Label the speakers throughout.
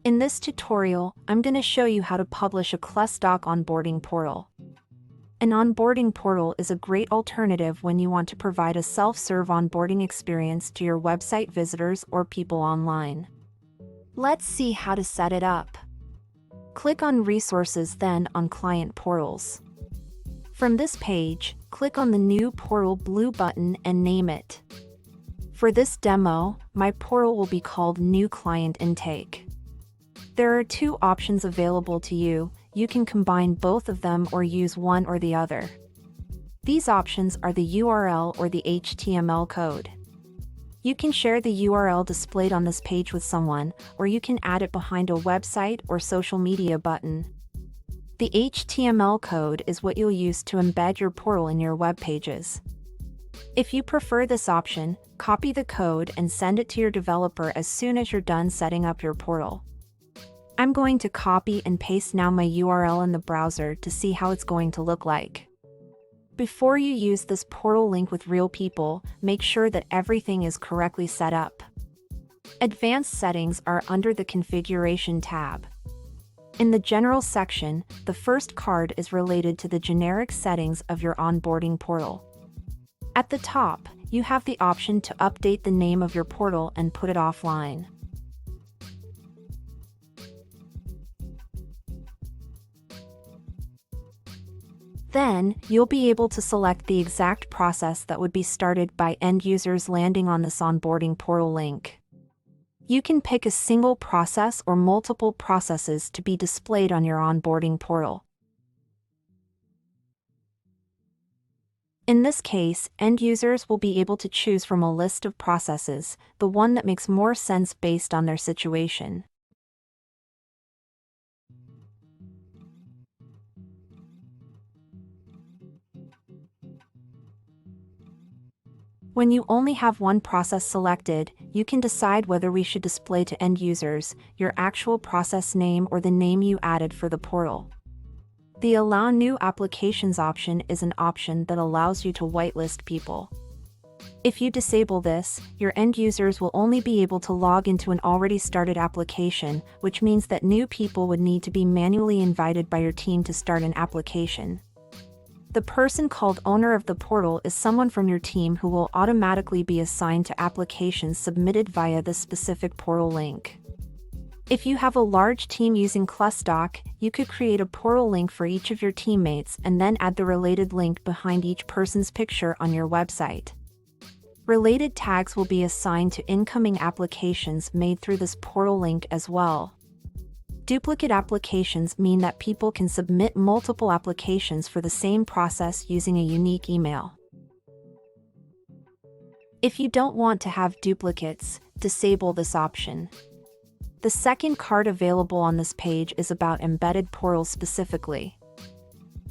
Speaker 1: In this tutorial, I'm going to show you how to publish a Clustdoc onboarding portal. An onboarding portal is a great alternative when you want to provide a self-serve onboarding experience to your website visitors or people online. Let's see how to set it up. Click on Resources, then on Client Portals. From this page, click on the New Portal blue button and name it. For this demo, my portal will be called New Client Intake. There are two options available to you. You can combine both of them or use one or the other. These options are the URL or the HTML code. You can share the URL displayed on this page with someone, or you can add it behind a website or social media button. The HTML code is what you'll use to embed your portal in your web pages. If you prefer this option, copy the code and send it to your developer as soon as you're done setting up your portal. I'm going to copy and paste now my URL in the browser to see how it's going to look like. Before you use this portal link with real people, make sure that everything is correctly set up. Advanced settings are under the Configuration tab. In the General section, the first card is related to the generic settings of your onboarding portal. At the top, you have the option to update the name of your portal and put it offline. Then, you'll be able to select the exact process that would be started by end users landing on this onboarding portal link. You can pick a single process or multiple processes to be displayed on your onboarding portal. In this case, end users will be able to choose from a list of processes, the one that makes more sense based on their situation. When you only have one process selected, you can decide whether we should display to end users your actual process name or the name you added for the portal. The Allow New Applications option is an option that allows you to whitelist people. If you disable this, your end users will only be able to log into an already started application, which means that new people would need to be manually invited by your team to start an application. The person called owner of the portal is someone from your team who will automatically be assigned to applications submitted via this specific portal link. If you have a large team using Clustdoc, you could create a portal link for each of your teammates and then add the related link behind each person's picture on your website. Related tags will be assigned to incoming applications made through this portal link as well. Duplicate applications mean that people can submit multiple applications for the same process using a unique email. If you don't want to have duplicates, disable this option. The second card available on this page is about embedded portals specifically.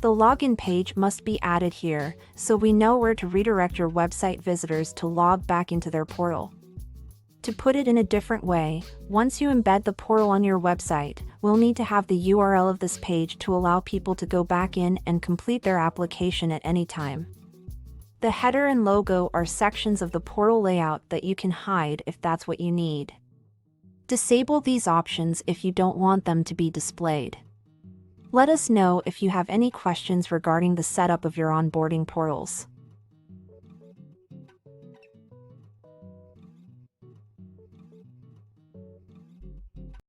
Speaker 1: The login page must be added here, so we know where to redirect your website visitors to log back into their portal. To put it in a different way, once you embed the portal on your website, we'll need to have the URL of this page to allow people to go back in and complete their application at any time. The header and logo are sections of the portal layout that you can hide if that's what you need. Disable these options if you don't want them to be displayed. Let us know if you have any questions regarding the setup of your onboarding portals.